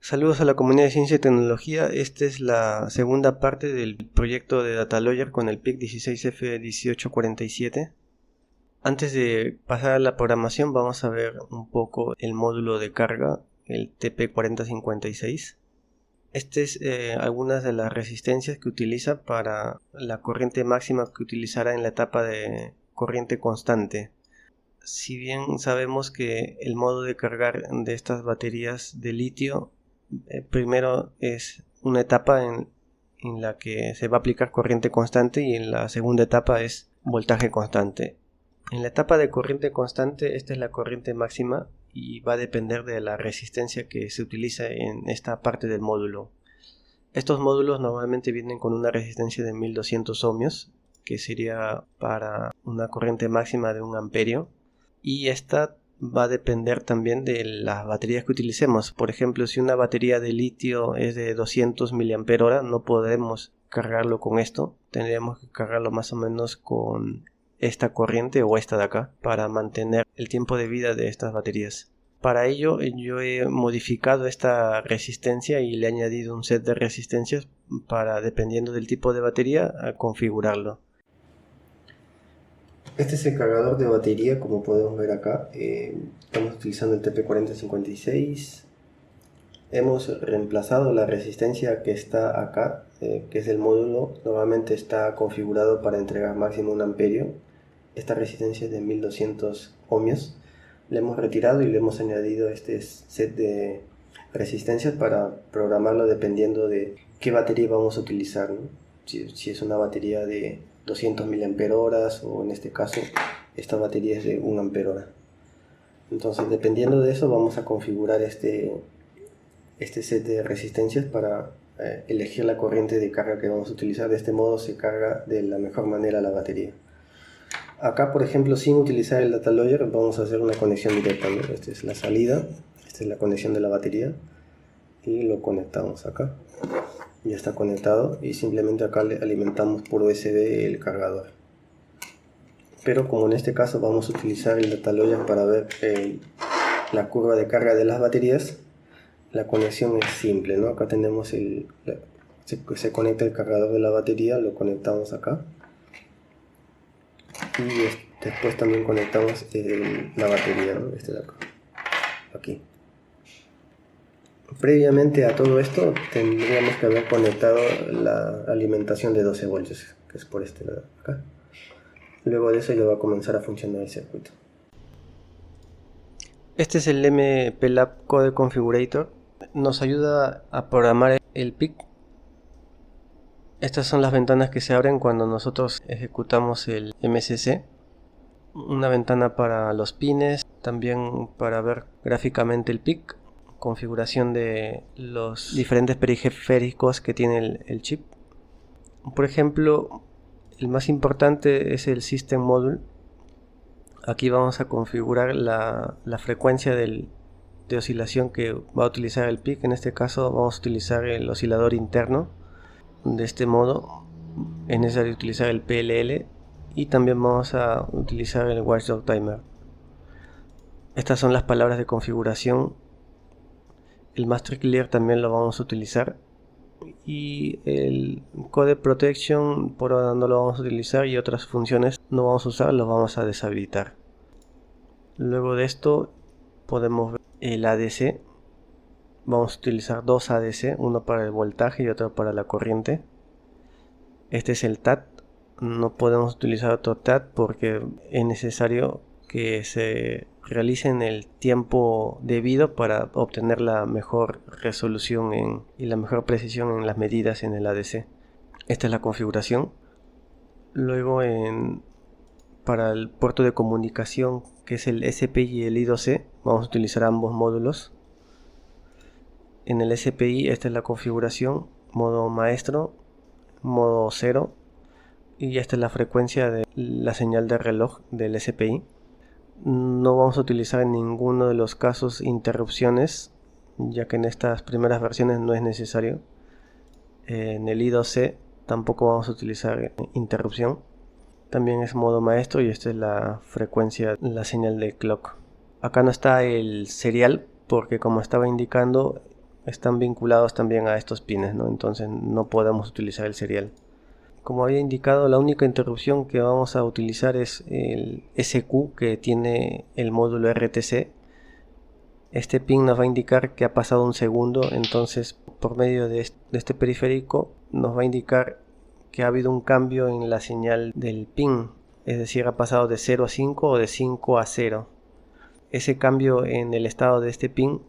Saludos a la comunidad de ciencia y tecnología. Esta es la segunda parte del proyecto de DataLawyer con el PIC 16F1847. Antes de pasar a la programación vamos a ver un poco el módulo de carga, el TP4056. Este es algunas de las resistencias que utiliza para la corriente máxima que utilizará en la etapa de corriente constante. Si bien sabemos que el modo de cargar de estas baterías de litio primero es una etapa en la que se va a aplicar corriente constante y en la segunda etapa es voltaje constante. En la etapa de corriente constante esta es la corriente máxima y va a depender de la resistencia que se utiliza en esta parte del módulo. Estos módulos normalmente vienen con una resistencia de 1200 ohmios, que sería para una corriente máxima de 1 amperio, y esta va a depender también de las baterías que utilicemos. Por ejemplo, si una batería de litio es de 200 mAh, no podremos cargarlo con esto. Tendríamos que cargarlo más o menos con esta corriente o esta de acá para mantener el tiempo de vida de estas baterías. Para ello yo he modificado esta resistencia y le he añadido un set de resistencias para, dependiendo del tipo de batería, a configurarlo. Este es el cargador de batería, como podemos ver acá. Estamos utilizando el TP4056. Hemos reemplazado la resistencia que está acá, que es el módulo. Normalmente está configurado para entregar máximo 1 amperio. Esta resistencia es de 1200 ohmios. Le hemos retirado y le hemos añadido este set de resistencias para programarlo dependiendo de qué batería vamos a utilizar, ¿no? Si es una batería de 200 mAh o en este caso esta batería es de 1 ampere-hora. Entonces, dependiendo de eso vamos a configurar este set de resistencias para elegir la corriente de carga que vamos a utilizar. De este modo se carga de la mejor manera la batería. Acá, por ejemplo, sin utilizar el DataLawyer vamos a hacer una conexión directa, ¿no? Esta es la salida, esta es la conexión de la batería y lo conectamos acá. Ya está conectado y simplemente acá le alimentamos por USB el cargador. Pero como en este caso vamos a utilizar el DataLawyer para ver la curva de carga de las baterías, la conexión es simple, ¿no? Acá tenemos se conecta el cargador de la batería, lo conectamos acá. Y después también conectamos la batería, ¿no? Este de acá, aquí. Previamente a todo esto tendríamos que haber conectado la alimentación de 12 voltios, que es por este lado acá. Luego de eso ya va a comenzar a funcionar el circuito. Este es el MPLAB Code Configurator. Nos ayuda a programar el PIC. Estas son las ventanas que se abren cuando nosotros ejecutamos el MCC. Una ventana para los pines, también para ver gráficamente el PIC. Configuración de los diferentes periféricos que tiene el chip. Por ejemplo, el más importante es el System Module. Aquí vamos a configurar la frecuencia de oscilación que va a utilizar el PIC. En este caso vamos a utilizar el oscilador interno. De este modo es necesario utilizar el PLL y también vamos a utilizar el Watchdog Timer. Estas son las palabras de configuración. El Master Clear también lo vamos a utilizar y el Code Protection por ahora no lo vamos a utilizar y otras funciones no vamos a usar, los vamos a deshabilitar. Luego de esto podemos ver el ADC. Vamos a utilizar dos ADC, uno para el voltaje y otro para la corriente. Este es el TAT. No podemos utilizar otro TAT porque es necesario que se realice en el tiempo debido para obtener la mejor resolución y la mejor precisión en las medidas en el ADC. Esta es la configuración. Luego para el puerto de comunicación, que es el SPI y el I2C, vamos a utilizar ambos módulos. En el SPI esta es la configuración, modo maestro, modo 0, y esta es la frecuencia de la señal de reloj del SPI. No vamos a utilizar en ninguno de los casos interrupciones, ya que en estas primeras versiones no es necesario. En el I2C tampoco vamos a utilizar interrupción. También es modo maestro y esta es la frecuencia, la señal de clock. Acá no está el serial porque, como estaba indicando, están vinculados también a estos pines, ¿no? Entonces no podemos utilizar el serial. Como había indicado, la única interrupción que vamos a utilizar es el SQ que tiene el módulo RTC. Este pin nos va a indicar que ha pasado un segundo, entonces por medio de este periférico nos va a indicar que ha habido un cambio en la señal del pin, es decir, ha pasado de 0 a 5 o de 5 a 0. Ese cambio en el estado de este pin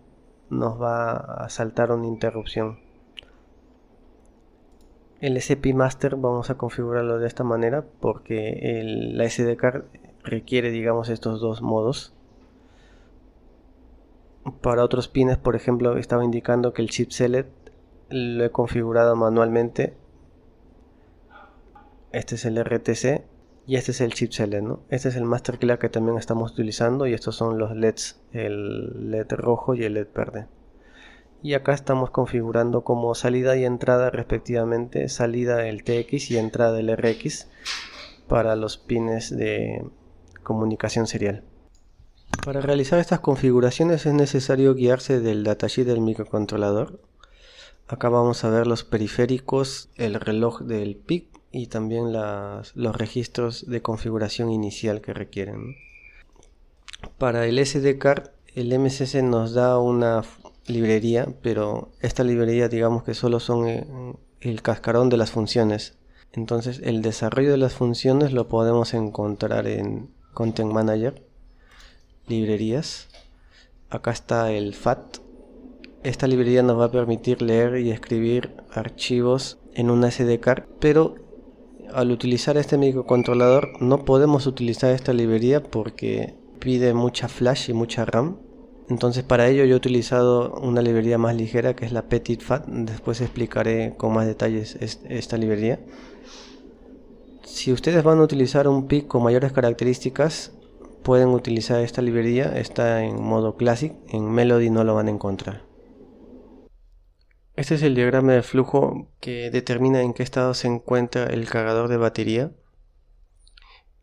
nos va a saltar una interrupción. El SP Master vamos a configurarlo de esta manera porque la SD card requiere, digamos, estos dos modos. Para otros pines, por ejemplo, estaba indicando que el chip select lo he configurado manualmente. Este es el RTC y este es el chip select, ¿no? Este es el master clock que también estamos utilizando y estos son los LEDs, el LED rojo y el LED verde. Y acá estamos configurando como salida y entrada respectivamente, salida el TX y entrada el RX para los pines de comunicación serial. Para realizar estas configuraciones es necesario guiarse del datasheet del microcontrolador. Acá vamos a ver los periféricos, el reloj del PIC y también los registros de configuración inicial que requieren, ¿no? Para el SD card, el MCC nos da una librería, pero esta librería digamos que solo son el cascarón de las funciones. Entonces el desarrollo de las funciones lo podemos encontrar en Content Manager, librerías. Acá está el FAT. Esta librería nos va a permitir leer y escribir archivos en una SD card, pero al utilizar este microcontrolador no podemos utilizar esta librería porque pide mucha flash y mucha RAM. Entonces para ello yo he utilizado una librería más ligera que es la PetitFAT. Después explicaré con más detalles esta librería. Si ustedes van a utilizar un PIC con mayores características, pueden utilizar esta librería. Está en modo Classic, en Melody no lo van a encontrar. Este es el diagrama de flujo que determina en qué estado se encuentra el cargador de batería.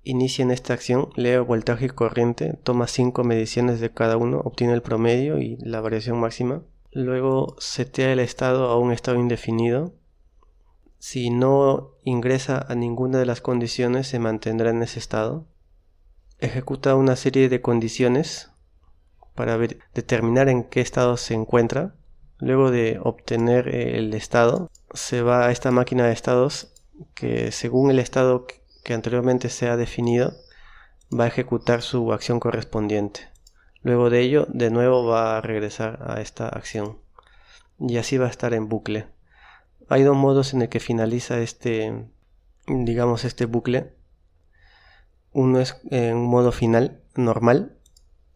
Inicia en esta acción, lee voltaje y corriente, toma 5 mediciones de cada uno, obtiene el promedio y la variación máxima. Luego setea el estado a un estado indefinido. Si no ingresa a ninguna de las condiciones, se mantendrá en ese estado. Ejecuta una serie de condiciones para determinar en qué estado se encuentra. Luego de obtener el estado, se va a esta máquina de estados que según el estado que anteriormente se ha definido, va a ejecutar su acción correspondiente. Luego de ello, de nuevo va a regresar a esta acción. Y así va a estar en bucle. Hay dos modos en el que finaliza este bucle. Uno es en un modo final, normal,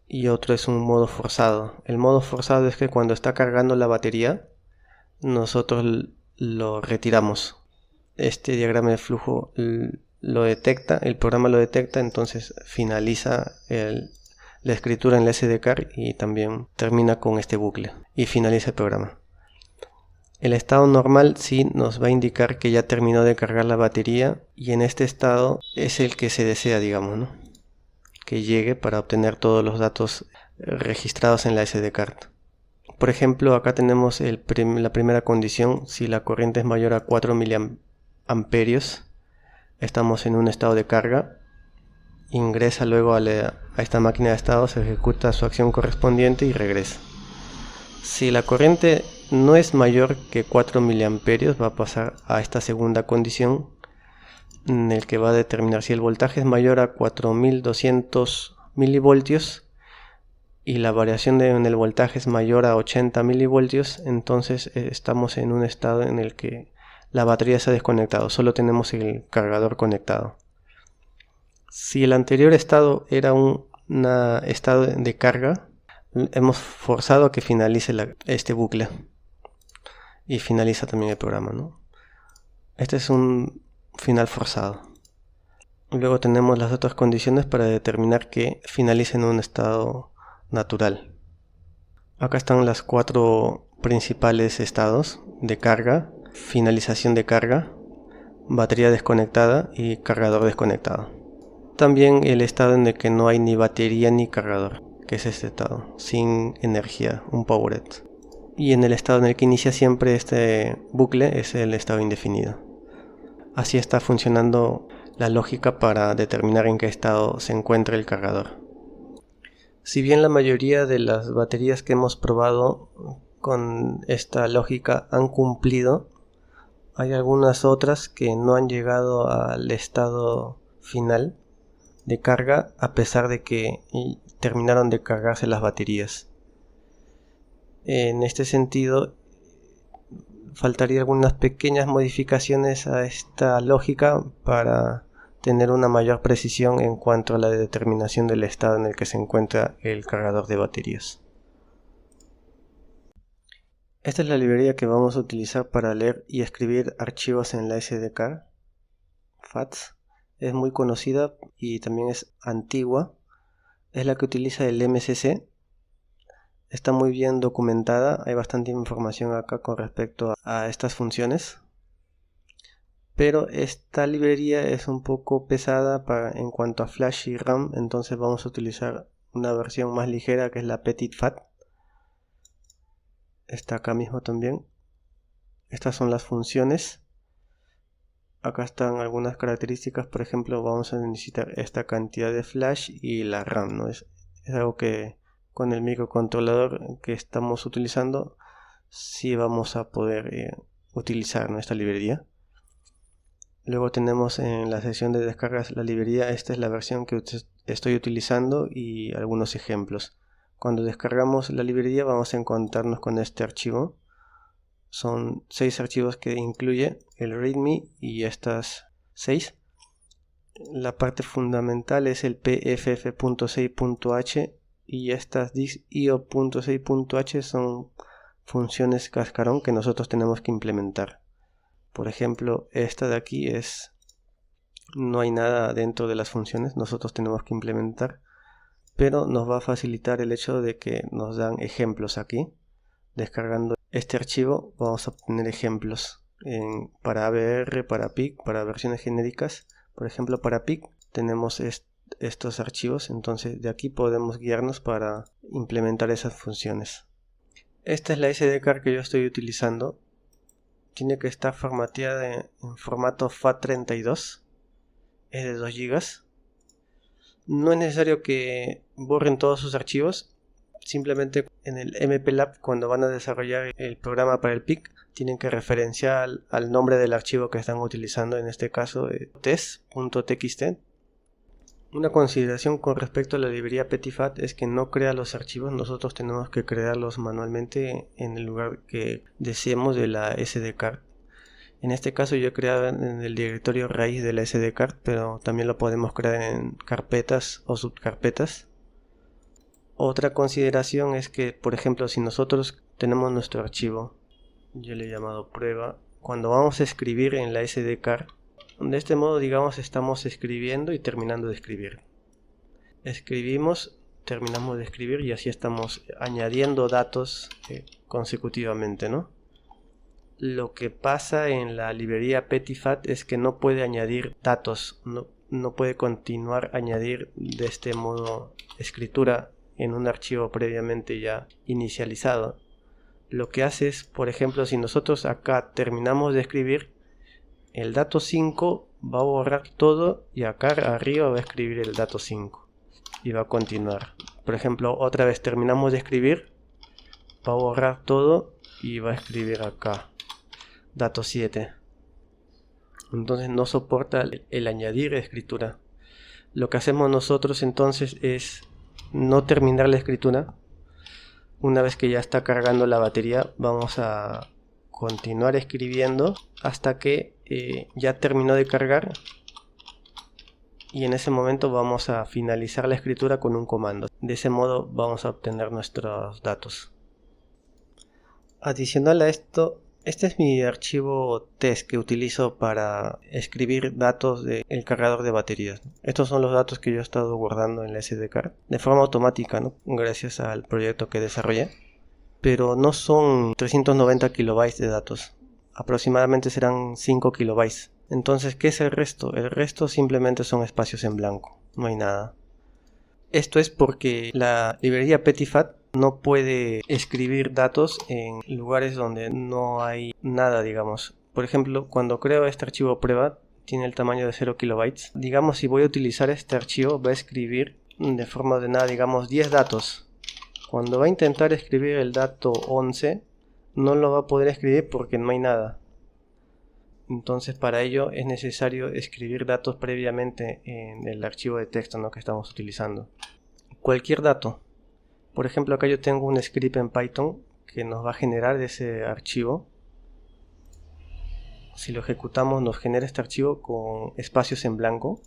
y otro es un modo forzado. El modo forzado es que cuando está cargando la batería, nosotros lo retiramos. Este diagrama de flujo lo detecta, el programa lo detecta, entonces finaliza la escritura en la SD card y también termina con este bucle y finaliza el programa. El estado normal sí nos va a indicar que ya terminó de cargar la batería y en este estado es el que se desea, digamos, ¿no? Que llegue para obtener todos los datos registrados en la SD card. Por ejemplo, acá tenemos la primera condición: si la corriente es mayor a 4 miliamperios, estamos en un estado de carga. Ingresa luego a esta máquina de estados, ejecuta su acción correspondiente y regresa. Si la corriente no es mayor que 4 miliamperios, va a pasar a esta segunda condición, en el que va a determinar si el voltaje es mayor a 4200 milivoltios y la variación en el voltaje es mayor a 80 milivoltios, entonces estamos en un estado en el que la batería se ha desconectado, solo tenemos el cargador conectado. Si el anterior estado era un estado de carga, hemos forzado a que finalice este bucle y finaliza también el programa, ¿no? Este es un final forzado. Luego tenemos las otras condiciones para determinar que finalice en un estado natural. Acá están las 4 principales estados de carga: finalización de carga, batería desconectada y cargador desconectado. También el estado en el que no hay ni batería ni cargador, que es este estado, sin energía, un powered. y en el estado en el que inicia siempre este bucle es el estado indefinido. Así está funcionando la lógica para determinar en qué estado se encuentra el cargador. Si bien la mayoría de las baterías que hemos probado con esta lógica han cumplido, hay algunas otras que no han llegado al estado final de carga a pesar de que terminaron de cargarse las baterías. En este sentido, faltaría algunas pequeñas modificaciones a esta lógica para tener una mayor precisión en cuanto a la determinación del estado en el que se encuentra el cargador de baterías. Esta es la librería que vamos a utilizar para leer y escribir archivos en la SD card, FATS. Es muy conocida y también es antigua. Es la que utiliza el MCC. Está muy bien documentada, hay bastante información acá con respecto a estas funciones. Pero esta librería es un poco pesada en cuanto a flash y RAM, entonces vamos a utilizar una versión más ligera que es la PetitFat. Está acá mismo también. Estas son las funciones. Acá están algunas características. Por ejemplo, vamos a necesitar esta cantidad de flash y la RAM, ¿no? Es algo que con el microcontrolador que estamos utilizando sí vamos a poder utilizar, ¿no?, esta librería. Luego tenemos en la sección de descargas la librería. Esta es la versión que estoy utilizando y algunos ejemplos. Cuando descargamos la librería vamos a encontrarnos con este archivo. Son 6 archivos que incluye el readme y estas 6. La parte fundamental es el pff.6.h y estas disk.io.6.h son funciones cascarón que nosotros tenemos que implementar. Por ejemplo, esta de aquí no hay nada dentro de las funciones, nosotros tenemos que implementar, pero nos va a facilitar el hecho de que nos dan ejemplos aquí. Descargando este archivo vamos a obtener ejemplos para AVR, para PIC, para versiones genéricas. Por ejemplo, para PIC tenemos estos archivos, entonces de aquí podemos guiarnos para implementar esas funciones. Esta es la SD card que yo estoy utilizando. Tiene que estar formateada en formato FAT32, es de 2 GB. No es necesario que borren todos sus archivos, simplemente en el MPLAB, cuando van a desarrollar el programa para el PIC, tienen que referenciar al nombre del archivo que están utilizando, en este caso test.txt. Una consideración con respecto a la librería PetitFat es que no crea los archivos, nosotros tenemos que crearlos manualmente en el lugar que deseemos de la SD card. En este caso yo he creado en el directorio raíz de la SD card, pero también lo podemos crear en carpetas o subcarpetas. Otra consideración es que, por ejemplo, si nosotros tenemos nuestro archivo, yo le he llamado prueba, cuando vamos a escribir en la SD card, de este modo, digamos, estamos escribiendo y terminando de escribir. Escribimos, terminamos de escribir y así estamos añadiendo datos consecutivamente, ¿no? Lo que pasa en la librería PetitFat es que no puede añadir datos, no puede continuar a añadir de este modo escritura en un archivo previamente ya inicializado. Lo que hace es, por ejemplo, si nosotros acá terminamos de escribir, el dato 5 va a borrar todo y acá arriba va a escribir el dato 5 y va a continuar. Por ejemplo, otra vez terminamos de escribir, va a borrar todo y va a escribir acá dato 7. Entonces no soporta el añadir escritura. Lo que hacemos nosotros entonces es no terminar la escritura. Una vez que ya está cargando la batería, vamos a continuar escribiendo hasta que ya terminó de cargar, y en ese momento vamos a finalizar la escritura con un comando. De ese modo vamos a obtener nuestros datos. Adicional a esto, este es mi archivo test que utilizo para escribir datos del cargador de baterías. Estos son los datos que yo he estado guardando en la SD card de forma automática, ¿no?, gracias al proyecto que desarrollé. Pero no son 390 kilobytes de datos, aproximadamente serán 5 kilobytes. Entonces, ¿qué es el resto? El resto simplemente son espacios en blanco, no hay nada. Esto es porque la librería PetitFat no puede escribir datos en lugares donde no hay nada, digamos. Por ejemplo, cuando creo este archivo prueba, tiene el tamaño de 0 kilobytes. Digamos, si voy a utilizar este archivo, va a escribir de forma ordenada, digamos, 10 datos. Cuando va a intentar escribir el dato 11, no lo va a poder escribir porque no hay nada. Entonces, para ello es necesario escribir datos previamente en el archivo de texto, ¿no?, que estamos utilizando. Cualquier dato. Por ejemplo, acá yo tengo un script en Python que nos va a generar ese archivo. Si lo ejecutamos, nos genera este archivo con espacios en blanco.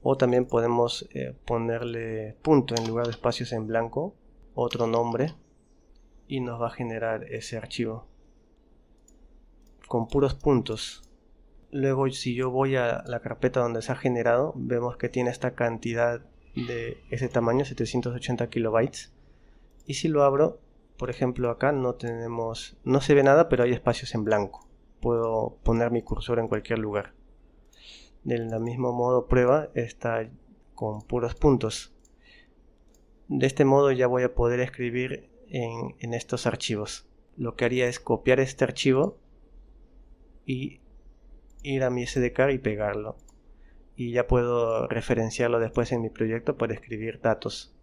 O también podemos ponerle punto en lugar de espacios en blanco, otro nombre, y nos va a generar ese archivo con puros puntos. Luego, si yo voy a la carpeta donde se ha generado, vemos que tiene esta cantidad de ese tamaño, 780 kilobytes. Y si lo abro, por ejemplo, acá no se ve nada, pero hay espacios en blanco. Puedo poner mi cursor en cualquier lugar. Del mismo modo, prueba está con puros puntos. De este modo ya voy a poder escribir en estos archivos. Lo que haría es copiar este archivo y ir a mi SDK y pegarlo. Y ya puedo referenciarlo después en mi proyecto para escribir datos.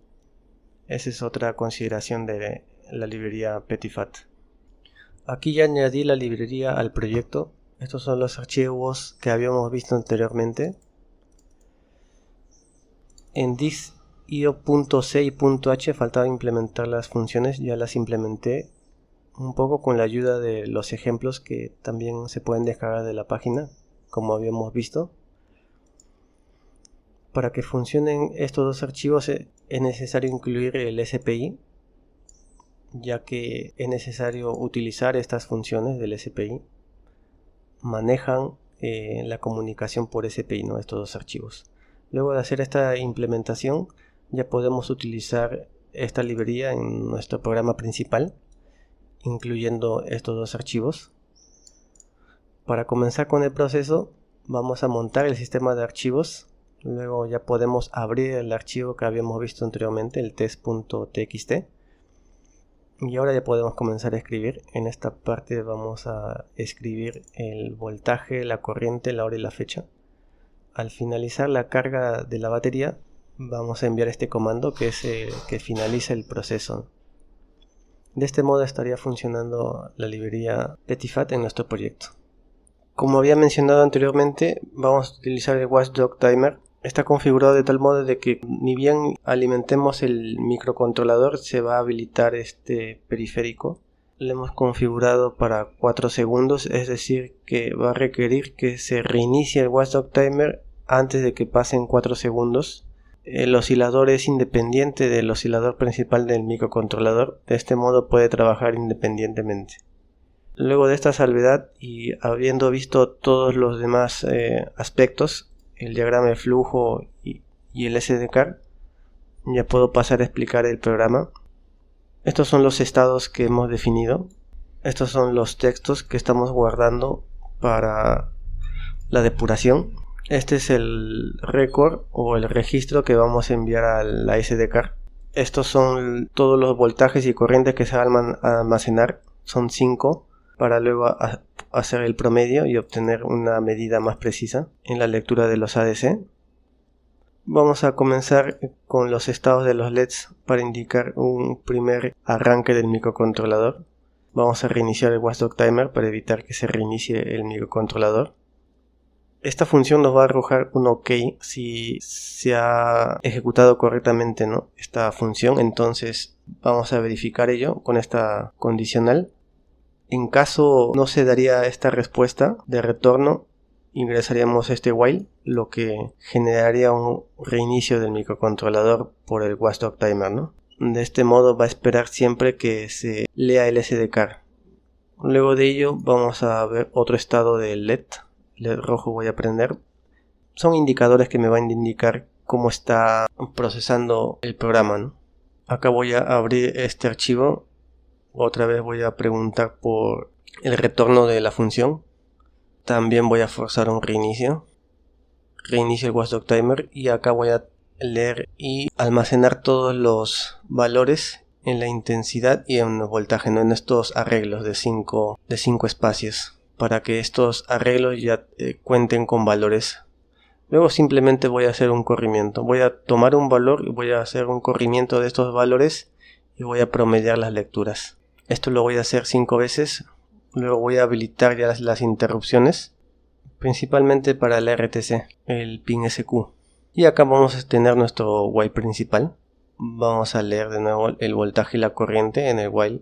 Esa es otra consideración de la librería Petitfat. Aquí ya añadí la librería al proyecto. Estos son los archivos que habíamos visto anteriormente. En this.io.c y .h faltaba implementar las funciones, ya las implementé un poco con la ayuda de los ejemplos que también se pueden descargar de la página, como habíamos visto. Para que funcionen estos dos archivos es necesario incluir el SPI, ya que es necesario utilizar estas funciones del SPI. Manejan la comunicación por SPI, ¿no?, estos dos archivos. Luego de hacer esta implementación, ya podemos utilizar esta librería en nuestro programa principal, incluyendo estos dos archivos. Para comenzar con el proceso, vamos a montar el sistema de archivos. Luego ya podemos abrir el archivo que habíamos visto anteriormente, el test.txt. Y ahora ya podemos comenzar a escribir. En esta parte vamos a escribir el voltaje, la corriente, la hora y la fecha. Al finalizar la carga de la batería, vamos a enviar este comando que es que finaliza el proceso. De este modo estaría funcionando la librería Petitfat en nuestro proyecto. Como había mencionado anteriormente, vamos a utilizar el Watchdog Timer. Está configurado de tal modo de que ni bien alimentemos el microcontrolador se va a habilitar este periférico. Lo hemos configurado para 4 segundos, es decir que va a requerir que se reinicie el Watchdog Timer antes de que pasen 4 segundos. El oscilador es independiente del oscilador principal del microcontrolador, de este modo puede trabajar independientemente. Luego de esta salvedad y habiendo visto todos los demás aspectos, el diagrama de flujo y el SDK, ya puedo pasar a explicar el programa. Estos son los estados que hemos definido. Estos son los textos que estamos guardando para la depuración. Este es el record o el registro que vamos a enviar a la SDK. Estos son todos los voltajes y corrientes que se van a almacenar. Son 5 para luego hacer el promedio y obtener una medida más precisa en la lectura de los ADC. Vamos a comenzar con los estados de los LEDs para indicar un primer arranque del microcontrolador. Vamos a reiniciar el Watchdog Timer para evitar que se reinicie el microcontrolador. Esta función nos va a arrojar un OK si se ha ejecutado correctamente, ¿no?, esta función. Entonces vamos a verificar ello con esta condicional. En caso no se daría esta respuesta de retorno, ingresaríamos este while, lo que generaría un reinicio del microcontrolador por el Watchdog Timer, ¿no? De este modo va a esperar siempre que se lea el SDK. Luego de ello vamos a ver otro estado del LED. LED rojo voy a prender. Son indicadores que me van a indicar cómo está procesando el programa, ¿no? Acá voy a abrir este archivo. Otra vez voy a preguntar por el retorno de la función. También voy a forzar un reinicio. Reinicio el Watchdog Timer y acá voy a leer y almacenar todos los valores en la intensidad y en el voltaje, ¿no? En estos arreglos de 5 espacios, para que estos arreglos ya cuenten con valores. Luego simplemente voy a hacer un corrimiento. Voy a tomar un valor y voy a hacer un corrimiento de estos valores y voy a promediar las lecturas. Esto lo voy a hacer 5 veces. Luego voy a habilitar ya las interrupciones, principalmente para el RTC, el pin SQ. Y acá vamos a tener nuestro while principal. Vamos a leer de nuevo el voltaje y la corriente en el while,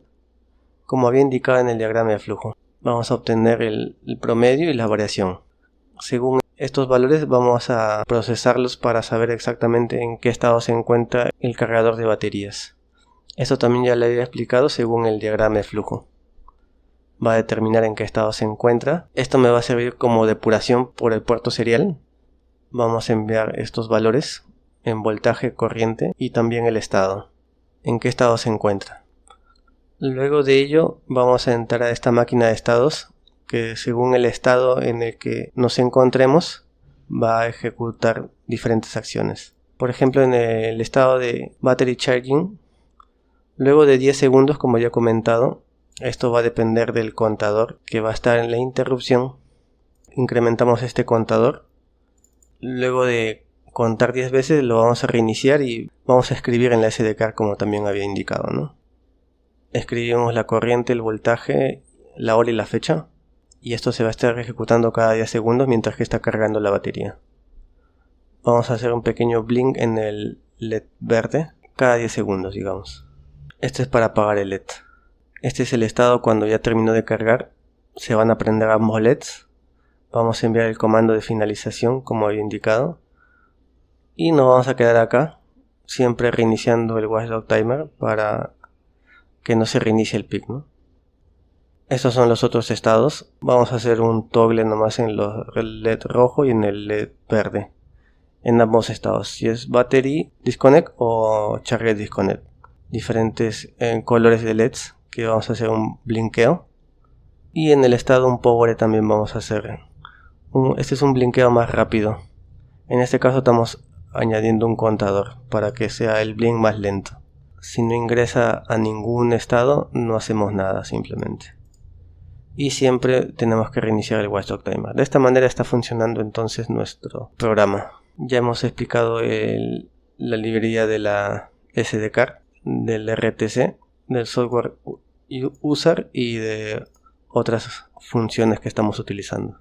como había indicado en el diagrama de flujo. Vamos a obtener el promedio y la variación. Según estos valores vamos a procesarlos para saber exactamente en qué estado se encuentra el cargador de baterías. Esto también ya lo había explicado según el diagrama de flujo. Va a determinar en qué estado se encuentra. Esto me va a servir como depuración por el puerto serial. Vamos a enviar estos valores en voltaje, corriente y también el estado. En qué estado se encuentra. Luego de ello vamos a entrar a esta máquina de estados, que según el estado en el que nos encontremos va a ejecutar diferentes acciones. Por ejemplo, en el estado de battery charging, luego de 10 segundos, como ya he comentado, esto va a depender del contador que va a estar en la interrupción. Incrementamos este contador. Luego de contar 10 veces lo vamos a reiniciar y vamos a escribir en la SD card como también había indicado, ¿no? Escribimos la corriente, el voltaje, la hora y la fecha. Y esto se va a estar ejecutando cada 10 segundos mientras que está cargando la batería. Vamos a hacer un pequeño blink en el LED verde cada 10 segundos, digamos. Este es para apagar el LED. Este es el estado cuando ya terminó de cargar. Se van a prender ambos LEDs. Vamos a enviar el comando de finalización como había indicado. Y nos vamos a quedar acá, siempre reiniciando el watchdog timer para que no se reinicie el PIC, ¿no? Estos son los otros estados. Vamos a hacer un toggle nomás en el LED rojo y en el LED verde. En ambos estados. Si es battery disconnect o charge disconnect. Diferentes colores de LEDs que vamos a hacer un blinkeo. Y en el estado un power también vamos a hacer. Este es un blinkeo más rápido. En este caso estamos añadiendo un contador para que sea el blink más lento. Si no ingresa a ningún estado no hacemos nada simplemente. Y siempre tenemos que reiniciar el watchdog timer. De esta manera está funcionando entonces nuestro programa. Ya hemos explicado la librería de la SD card, del RTC, del software user y de otras funciones que estamos utilizando.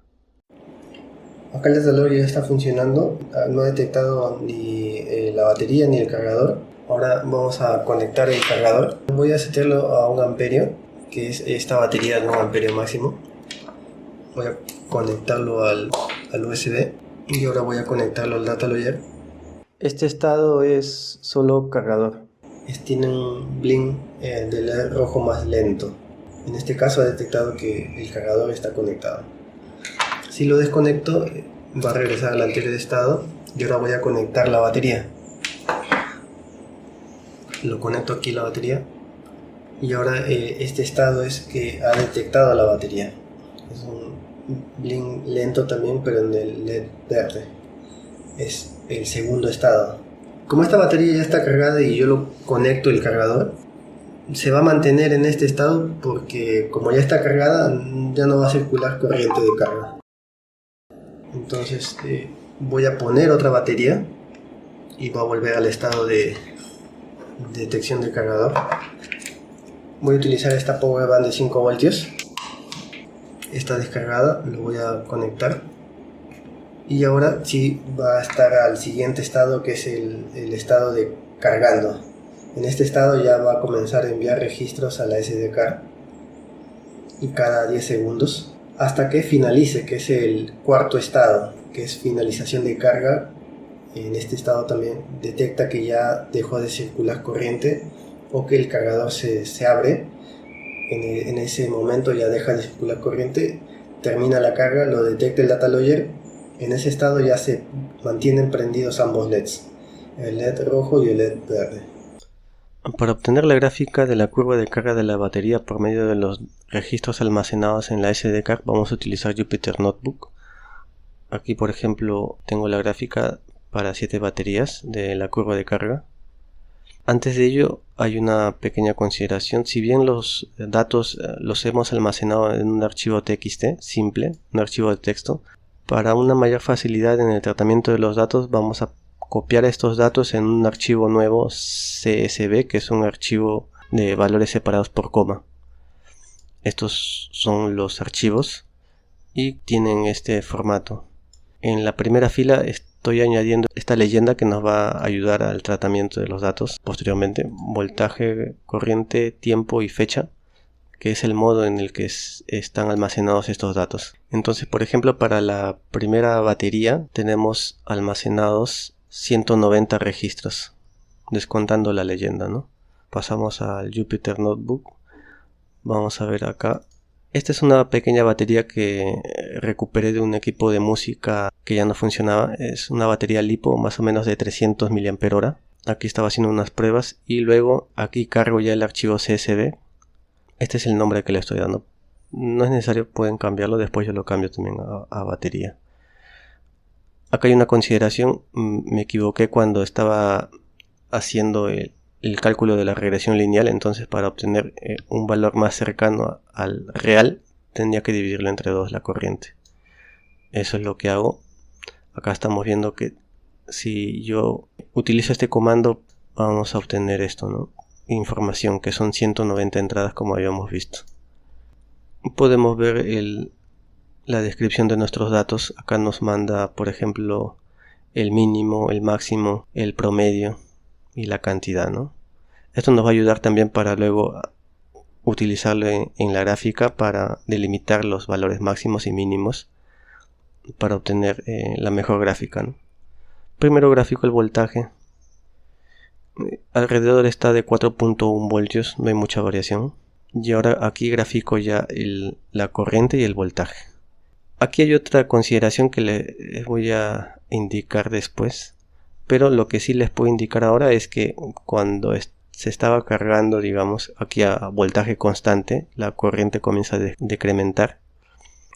Acá el dataador ya está funcionando. No ha detectado ni la batería ni el cargador. Ahora vamos a conectar el cargador. Voy a setearlo a 1 amperio. Que es esta batería de 1 amperio máximo. Voy a conectarlo al USB y ahora voy a conectarlo al data logger. Este estado es solo cargador. Tiene un blink del LED rojo más lento. En este caso ha detectado que el cargador está conectado. Si lo desconecto va a regresar al anterior estado y ahora voy a conectar la batería. Lo conecto aquí la batería. Y ahora este estado es que ha detectado la batería. Es un blink lento también, pero en el LED verde. Es el segundo estado. Como esta batería ya está cargada y yo lo conecto el cargador, se va a mantener en este estado porque como ya está cargada ya no va a circular corriente de carga. Entonces voy a poner otra batería y va a volver al estado de detección del cargador. Voy a utilizar esta power band de 5 voltios. Está descargada, lo voy a conectar. Y ahora sí va a estar al siguiente estado, que es el estado de cargando. En este estado ya va a comenzar a enviar registros a la SD card. Y cada 10 segundos. Hasta que finalice, que es el cuarto estado, que es finalización de carga. En este estado también detecta que ya dejó de circular corriente o que el cargador se abre. En ese momento ya deja de circular corriente, termina la carga, lo detecta el data logger. En ese estado ya se mantienen prendidos ambos LEDs, el LED rojo y el LED verde. Para obtener la gráfica de la curva de carga de la batería por medio de los registros almacenados en la SD card, vamos a utilizar Jupyter Notebook. Aquí por ejemplo tengo la gráfica para 7 baterías de la curva de carga. Antes de ello hay una pequeña consideración. Si bien los datos los hemos almacenado en un archivo TXT simple, un archivo de texto, para una mayor facilidad en el tratamiento de los datos vamos a copiar estos datos en un archivo nuevo CSV, que es un archivo de valores separados por coma. Estos son los archivos y tienen este formato. En la primera fila estoy añadiendo esta leyenda que nos va a ayudar al tratamiento de los datos posteriormente: voltaje, corriente, tiempo y fecha, que es el modo en el que están almacenados estos datos. Entonces, por ejemplo, para la primera batería tenemos almacenados 190 registros, descontando la leyenda, ¿no? Pasamos al Jupyter Notebook. Vamos a ver acá. Esta es una pequeña batería que recuperé de un equipo de música que ya no funcionaba. Es una batería LiPo más o menos de 300 mAh. Aquí estaba haciendo unas pruebas y luego aquí cargo ya el archivo CSV. Este es el nombre que le estoy dando. No es necesario, pueden cambiarlo. Después yo lo cambio también a batería. Acá hay una consideración. Me equivoqué cuando estaba haciendo el cálculo de la regresión lineal. Entonces, para obtener un valor más cercano al real, tendría que dividirlo entre 2 la corriente. Eso es lo que hago. Acá estamos viendo que si yo utilizo este comando, vamos a obtener esto, ¿no? Información, que son 190 entradas, como habíamos visto. Podemos ver la descripción de nuestros datos. Acá nos manda, por ejemplo, el mínimo, el máximo, el promedio y la cantidad, ¿no? Esto nos va a ayudar también para luego utilizarlo en la gráfica para delimitar los valores máximos y mínimos para obtener la mejor gráfica, ¿no? Primero gráfico el voltaje. Alrededor está de 4.1 voltios, no hay mucha variación. Y ahora aquí grafico ya la corriente y el voltaje. Aquí hay otra consideración que les voy a indicar después, pero lo que sí les puedo indicar ahora es que cuando se estaba cargando, digamos, aquí a voltaje constante, la corriente comienza a decrementar.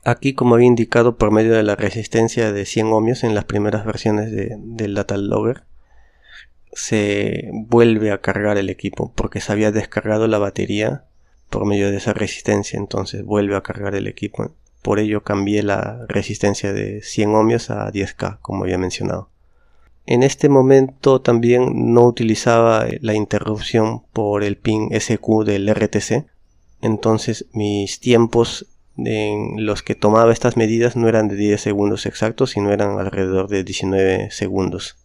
Aquí, como había indicado, por medio de la resistencia de 100 ohmios en las primeras versiones del data logger, se vuelve a cargar el equipo porque se había descargado la batería por medio de esa resistencia. Entonces vuelve a cargar el equipo. Por ello cambié la resistencia de 100 ohmios a 10K, como había mencionado. En este momento también no utilizaba la interrupción por el pin SQ del RTC. Entonces mis tiempos en los que tomaba estas medidas no eran de 10 segundos exactos, sino eran alrededor de 19 segundos.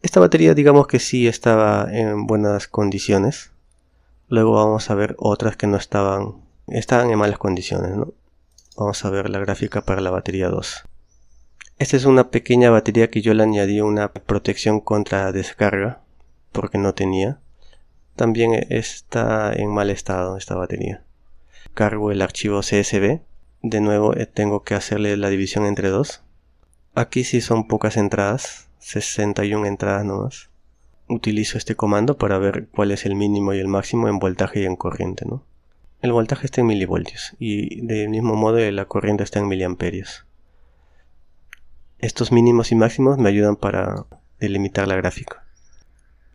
Esta batería, digamos que sí estaba en buenas condiciones. Luego vamos a ver otras que no estaban en malas condiciones, ¿no? Vamos a ver la gráfica para la batería 2. Esta es una pequeña batería que yo le añadí una protección contra descarga porque no tenía. También está en mal estado esta batería. Cargo el archivo CSV. De nuevo tengo que hacerle la división entre 2. Aquí sí son pocas entradas, 61 entradas nomás. Utilizo este comando para ver cuál es el mínimo y el máximo en voltaje y en corriente, ¿no? El voltaje está en milivoltios y del mismo modo la corriente está en miliamperios. Estos mínimos y máximos me ayudan para delimitar la gráfica.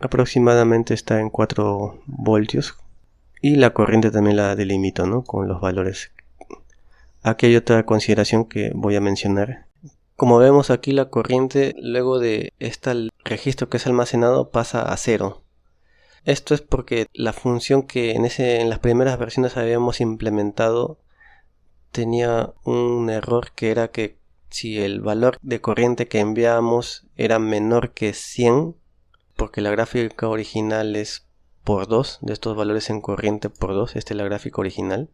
Aproximadamente está en 4 voltios y la corriente también la delimito, ¿no? Con los valores. Aquí hay otra consideración que voy a mencionar. Como vemos aquí, la corriente luego de este registro que es almacenado pasa a 0. Esto es porque la función que en las primeras versiones habíamos implementado tenía un error, que era que si el valor de corriente que enviábamos era menor que 100, porque la gráfica original es por 2, de estos valores en corriente por 2, esta es la gráfica original.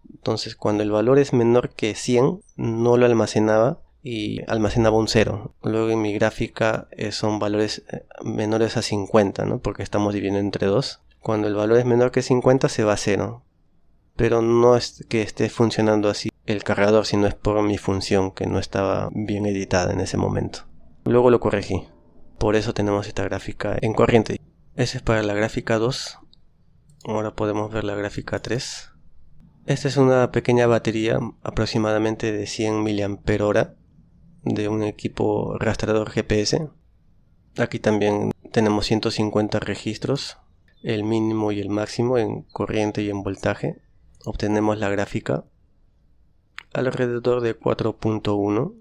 Entonces cuando el valor es menor que 100 no lo almacenaba y almacenaba un 0. Luego en mi gráfica son valores menores a 50, ¿no? Porque estamos dividiendo entre 2. Cuando el valor es menor que 50 se va a 0. Pero no es que esté funcionando así el cargador, sino es por mi función que no estaba bien editada en ese momento. Luego lo corregí. Por eso tenemos esta gráfica en corriente. Esa es para la gráfica 2. Ahora podemos ver la gráfica 3. Esta es una pequeña batería aproximadamente de 100 mAh de un equipo rastreador GPS. Aquí también tenemos 150 registros, el mínimo y el máximo en corriente y en voltaje. Obtenemos la gráfica alrededor de 4.1.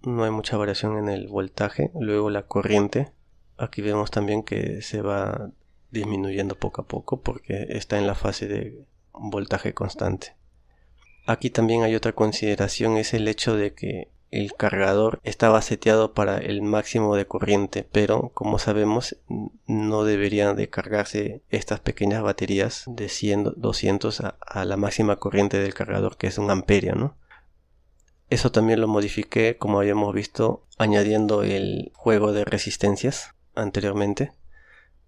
No hay mucha variación en el voltaje. Luego la corriente. Aquí vemos también que se va disminuyendo poco a poco porque está en la fase de voltaje constante. Aquí también hay otra consideración, es el hecho de que el cargador estaba seteado para el máximo de corriente, pero como sabemos no deberían de cargarse estas pequeñas baterías de 100, 200 a la máxima corriente del cargador, que es 1 amperio, ¿no? Eso también lo modifiqué, como habíamos visto, añadiendo el juego de resistencias anteriormente.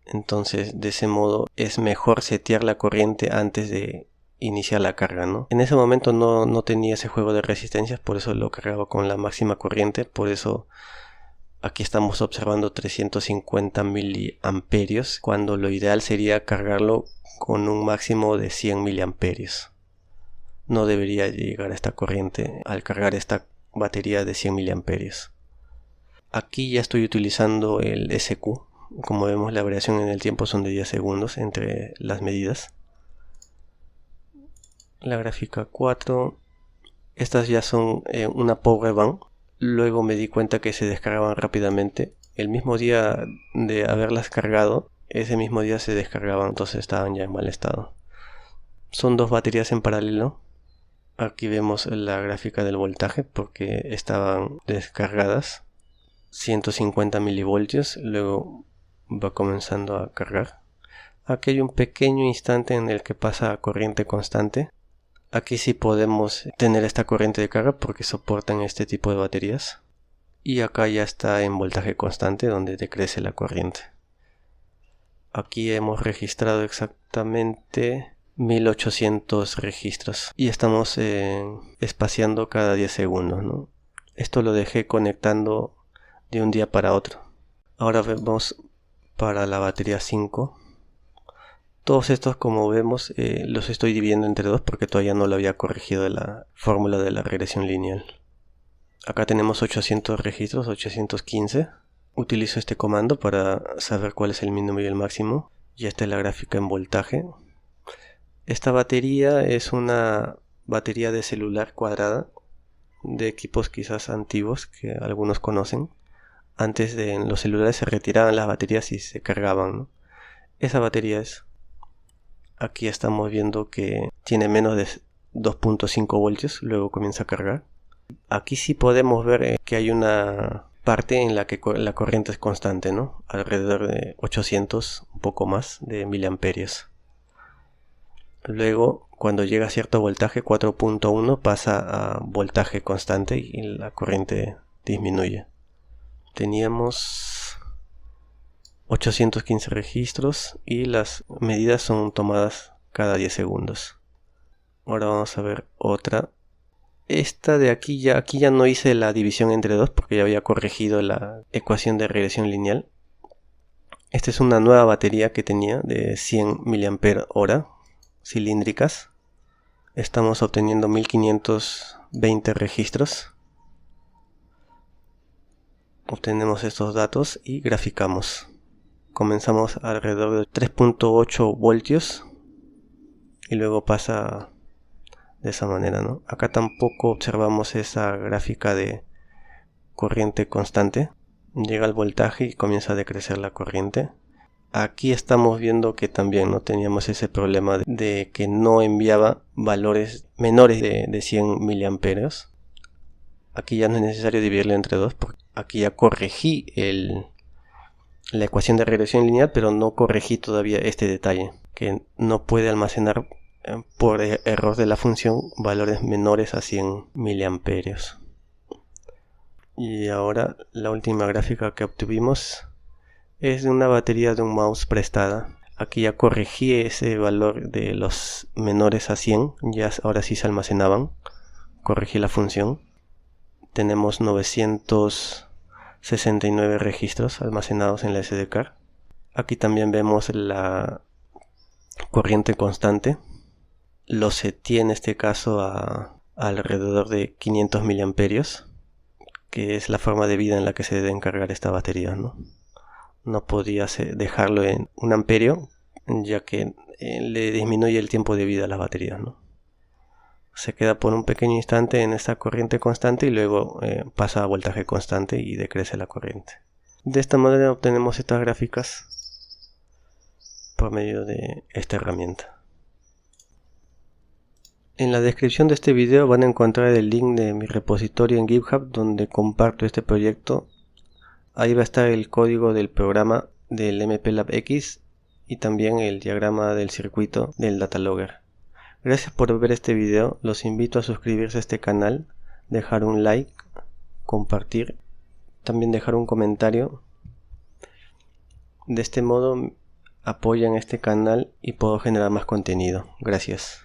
Entonces, de ese modo es mejor setear la corriente antes de iniciar la carga, ¿no? En ese momento no tenía ese juego de resistencias, por eso lo cargaba con la máxima corriente. Por eso aquí estamos observando 350 miliamperios, cuando lo ideal sería cargarlo con un máximo de 100 miliamperios. No debería llegar a esta corriente al cargar esta batería de 100 miliamperios. Aquí ya estoy utilizando el SQ. Como vemos, la variación en el tiempo son de 10 segundos entre las medidas. La gráfica 4. Estas ya son una power bank. Luego me di cuenta que se descargaban rápidamente. El mismo día de haberlas cargado, ese mismo día se descargaban, entonces estaban ya en mal estado. Son dos baterías en paralelo. Aquí vemos la gráfica del voltaje porque estaban descargadas. 150 milivoltios. Luego va comenzando a cargar. Aquí hay un pequeño instante en el que pasa a corriente constante. Aquí sí podemos tener esta corriente de carga porque soportan este tipo de baterías. Y acá ya está en voltaje constante donde decrece la corriente. Aquí hemos registrado exactamente 1800 registros. Y estamos espaciando cada 10 segundos, ¿no? Esto lo dejé conectando de un día para otro. Ahora vemos para la batería 5. Todos estos, como vemos, los estoy dividiendo entre dos porque todavía no lo había corregido la fórmula de la regresión lineal. Acá tenemos 800 registros, 815. Utilizo este comando para saber cuál es el mínimo y el máximo. Y esta es la gráfica en voltaje. Esta batería es una batería de celular cuadrada de equipos quizás antiguos que algunos conocen. Antes en los celulares se retiraban las baterías y se cargaban, ¿no? Esa batería es. Aquí estamos viendo que tiene menos de 2.5 voltios, luego comienza a cargar. Aquí sí podemos ver que hay una parte en la que la corriente es constante, ¿no? Alrededor de 800, un poco más, de miliamperios. Luego, cuando llega a cierto voltaje, 4.1, pasa a voltaje constante y la corriente disminuye. Teníamos 815 registros y las medidas son tomadas cada 10 segundos. Ahora vamos a ver otra. Esta de aquí ya no hice la división entre dos porque ya había corregido la ecuación de regresión lineal. Esta es una nueva batería que tenía de 100 mAh cilíndricas. Estamos obteniendo 1520 registros. Obtenemos estos datos y graficamos. Comenzamos alrededor de 3.8 voltios y luego pasa de esa manera, ¿no? Acá tampoco observamos esa gráfica de corriente constante. Llega el voltaje y comienza a decrecer la corriente. Aquí estamos viendo que también no teníamos ese problema de que no enviaba valores menores de 100 miliamperios. Aquí ya no es necesario dividirlo entre dos porque aquí ya corregí la ecuación de regresión lineal, pero no corregí todavía este detalle, que no puede almacenar por error de la función valores menores a 100 miliamperios. Y ahora la última gráfica que obtuvimos es de una batería de un mouse prestada. Aquí ya corregí ese valor de los menores a 100, ya ahora sí se almacenaban. Corregí la función. Tenemos 969 registros almacenados en la SD card. Aquí también vemos la corriente constante. Lo seteé en este caso a alrededor de 500 miliamperios, que es la forma de vida en la que se deben cargar esta batería, ¿no? no podía dejarlo en 1 amperio, ya que le disminuye el tiempo de vida a las baterías, ¿no? Se queda por un pequeño instante en esta corriente constante y luego pasa a voltaje constante y decrece la corriente. De esta manera obtenemos estas gráficas por medio de esta herramienta. En la descripción de este video van a encontrar el link de mi repositorio en GitHub donde comparto este proyecto. Ahí va a estar el código del programa del MPLAB X y también el diagrama del circuito del Datalogger. Gracias por ver este video, los invito a suscribirse a este canal, dejar un like, compartir, también dejar un comentario. De este modo apoyan este canal y puedo generar más contenido. Gracias.